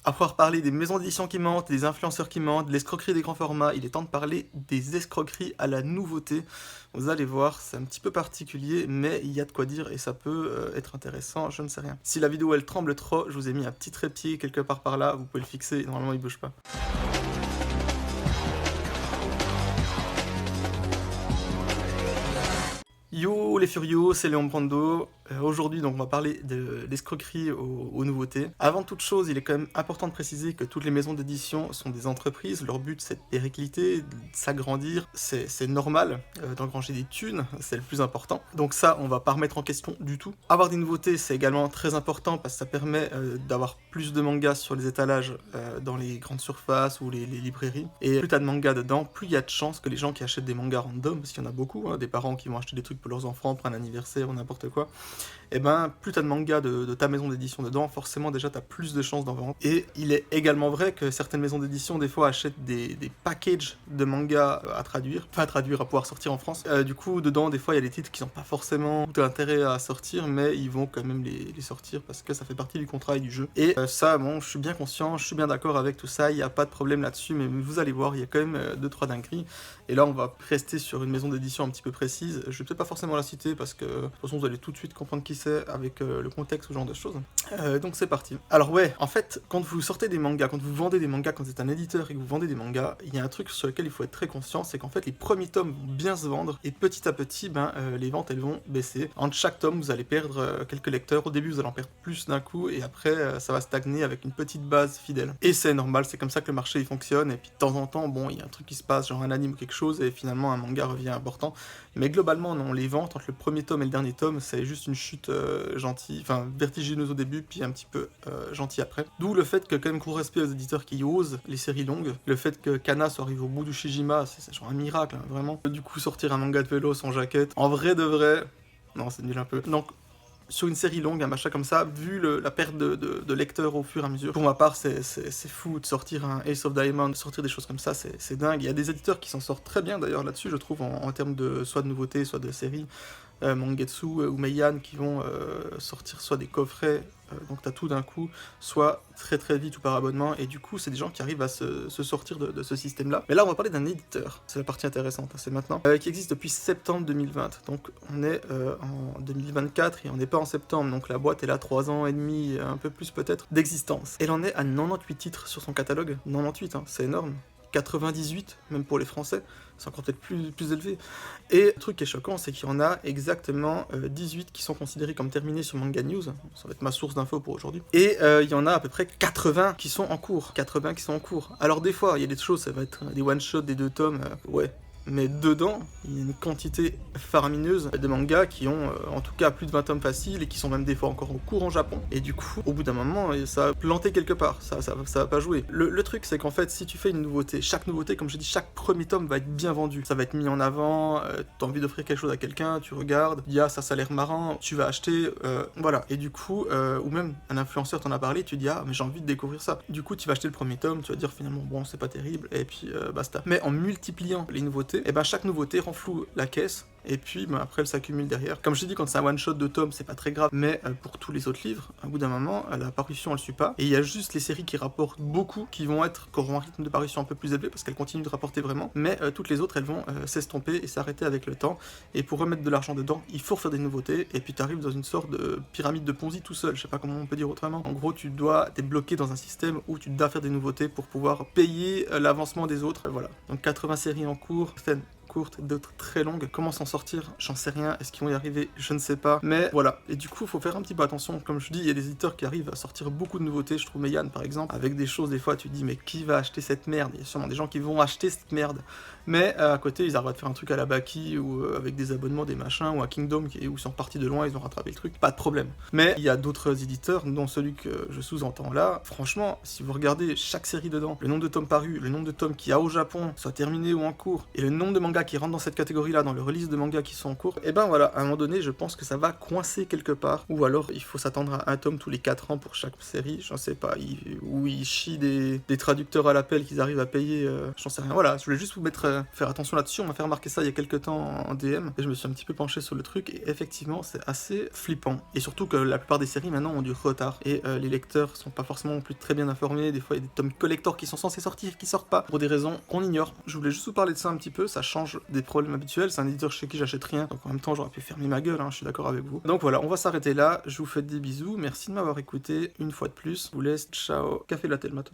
Après avoir parlé des maisons d'édition qui mentent, des influenceurs qui mentent, de l'escroquerie des grands formats, il est temps de parler des escroqueries à la nouveauté. Vous allez voir, c'est un petit peu particulier, mais il y a de quoi dire et ça peut être intéressant, je ne sais rien. Si la vidéo elle tremble trop, je vous ai mis un petit trépied quelque part par là, vous pouvez le fixer, normalement il bouge pas. Yo les furios, c'est Léon Brando. Aujourd'hui, donc, on va parler de l'escroquerie aux nouveautés. Avant toute chose, il est quand même important de préciser que toutes les maisons d'édition sont des entreprises. Leur but, c'est de péricliter, de s'agrandir. C'est normal d'engranger des thunes, c'est le plus important. Donc ça, on va pas remettre en question du tout. Avoir des nouveautés, c'est également très important parce que ça permet d'avoir plus de mangas sur les étalages dans les grandes surfaces ou les librairies. Et plus t'as de mangas dedans, plus il y a de chances que les gens qui achètent des mangas random, parce qu'il y en a beaucoup, hein, des parents qui vont acheter des trucs pour leurs enfants pour un anniversaire ou n'importe quoi, et ben plus t'as de mangas de ta maison d'édition dedans, forcément déjà t'as plus de chances d'en vendre. Et il est également vrai que certaines maisons d'édition des fois achètent des packages de mangas à traduire, enfin à traduire, à pouvoir sortir en France. Du coup dedans des fois il y a des titres qui n'ont pas forcément tout intérêt à sortir, mais ils vont quand même les sortir parce que ça fait partie du contrat et du jeu. Et ça bon, je suis bien conscient, je suis bien d'accord avec tout ça, il n'y a pas de problème là-dessus, mais vous allez voir, il y a quand même 2-3 dingueries. Et là on va rester sur une maison d'édition un petit peu précise, je vais peut-être pas forcément la citer parce que de toute façon vous allez tout de suite comprendre qui c'est avec le contexte ou ce genre de choses. Donc c'est parti. Alors ouais, en fait, quand vous sortez des mangas, quand vous vendez des mangas, quand vous êtes un éditeur et que vous vendez des mangas, il y a un truc sur lequel il faut être très conscient, c'est qu'en fait les premiers tomes vont bien se vendre et petit à petit, les ventes elles vont baisser. Entre chaque tome, vous allez perdre quelques lecteurs. Au début, vous allez en perdre plus d'un coup et après, ça va stagner avec une petite base fidèle. Et c'est normal, c'est comme ça que le marché il fonctionne. Et puis de temps en temps, bon, il y a un truc qui se passe, genre un anime ou quelque chose, et finalement un manga revient important. Mais globalement, non, les ventes entre le premier tome et le dernier tome, c'est juste une chute gentille, enfin vertigineuse au début, puis un petit peu gentille après. D'où le fait que, quand même, gros respect aux éditeurs qui osent les séries longues. Le fait que Kana soit arrivé au bout du Shijima, c'est genre un miracle, hein, vraiment. Du coup, sortir un manga de vélo sans jaquette, en vrai de vrai, non, c'est nul un peu. Donc, sur une série longue, un machin comme ça, vu la perte de lecteurs au fur et à mesure, pour ma part, c'est fou de sortir un Ace of Diamond, de sortir des choses comme ça, c'est dingue. Il y a des éditeurs qui s'en sortent très bien d'ailleurs là-dessus, je trouve, en termes de soit de nouveautés, soit de séries. Mangetsu ou Meian qui vont sortir soit des coffrets, donc t'as tout d'un coup, soit très très vite ou par abonnement, et du coup c'est des gens qui arrivent à se sortir de ce système-là. Mais là on va parler d'un éditeur, c'est la partie intéressante, hein, c'est maintenant, qui existe depuis septembre 2020, donc on est en 2024 et on n'est pas en septembre, donc la boîte est là 3 ans et demi, un peu plus peut-être, d'existence. Elle en est à 98 titres sur son catalogue, 98, hein, c'est énorme. 98, même pour les Français, c'est encore peut-être plus élevé. Et le truc qui est choquant, c'est qu'il y en a exactement 18 qui sont considérés comme terminés sur Manga News, ça va être ma source d'infos pour aujourd'hui, et il y en a à peu près 80 qui sont en cours, Alors des fois, il y a des choses, ça va être des one-shots, des 2 tomes, ouais. Mais dedans, il y a une quantité faramineuse de mangas qui ont en tout cas plus de 20 tomes faciles et qui sont même des fois encore en cours en Japon. Et du coup, au bout d'un moment, ça a planté quelque part, ça va pas jouer. Le truc, c'est qu'en fait, si tu fais une nouveauté, chaque nouveauté, comme je dis, chaque premier tome va être bien vendu. Ça va être mis en avant, t'as envie d'offrir quelque chose à quelqu'un, tu regardes, il y a ça a l'air marrant, tu vas acheter, voilà. Et du coup, ou même un influenceur t'en a parlé, tu dis ah mais j'ai envie de découvrir ça. Du coup, tu vas acheter le premier tome, tu vas dire finalement bon c'est pas terrible, et puis basta. Mais en multipliant les nouveautés, et chaque nouveauté renfloue la caisse, et puis après elle s'accumule derrière. Comme je t'ai dit, quand c'est un one shot de tome, c'est pas très grave, mais pour tous les autres livres, à bout d'un moment, la parution elle suit pas, et il y a juste les séries qui rapportent beaucoup, qui auront un rythme de parution un peu plus élevé, parce qu'elles continuent de rapporter vraiment, mais toutes les autres elles vont s'estomper et s'arrêter avec le temps, et pour remettre de l'argent dedans, il faut refaire des nouveautés, et puis t'arrives dans une sorte de pyramide de Ponzi tout seul, je sais pas comment on peut dire autrement. En gros, t'es bloqué dans un système où tu dois faire des nouveautés pour pouvoir payer l'avancement des autres, voilà. Donc 80 séries en cours, courtes, d'autres très longues. Comment s'en sortir? J'en sais rien. Est-ce qu'ils vont y arriver? Je ne sais pas. Mais voilà. Et du coup, faut faire un petit peu attention. Comme je dis, il y a des éditeurs qui arrivent à sortir beaucoup de nouveautés. Je trouve Meian, par exemple, avec des choses, des fois, tu te dis, mais qui va acheter cette merde? Il y a sûrement des gens qui vont acheter cette merde. Mais à côté, ils arrivent à te faire un truc à la Baki ou avec des abonnements, des machins, ou à Kingdom, où ils sont partis de loin, ils ont rattrapé le truc. Pas de problème. Mais il y a d'autres éditeurs, dont celui que je sous-entends là. Franchement, si vous regardez chaque série dedans, le nombre de tomes parus, le nombre de tomes qu'il y a au Japon, soit terminé ou en cours, et le nombre de mangas manga qui rentrent dans cette catégorie-là, dans le release de mangas qui sont en cours, et ben voilà, à un moment donné, je pense que ça va coincer quelque part, ou alors il faut s'attendre à un tome tous les 4 ans pour chaque série, j'en sais pas, où ils chient des traducteurs à l'appel qu'ils arrivent à payer, j'en sais rien. Voilà, je voulais juste vous faire attention là-dessus, on m'a fait remarquer ça il y a quelques temps en DM, et je me suis un petit peu penché sur le truc, et effectivement, c'est assez flippant. Et surtout que la plupart des séries maintenant ont du retard, et les lecteurs sont pas forcément non plus très bien informés, des fois il y a des tomes collector qui sont censés sortir, qui sortent pas, pour des raisons qu'on ignore. Je voulais juste vous parler de ça un petit peu, ça change des problèmes habituels, c'est un éditeur chez qui j'achète rien, donc en même temps j'aurais pu fermer ma gueule, hein, je suis d'accord avec vous. Donc voilà, on va s'arrêter là, je vous fais des bisous, merci de m'avoir écouté une fois de plus, je vous laisse, ciao, café latte le matin.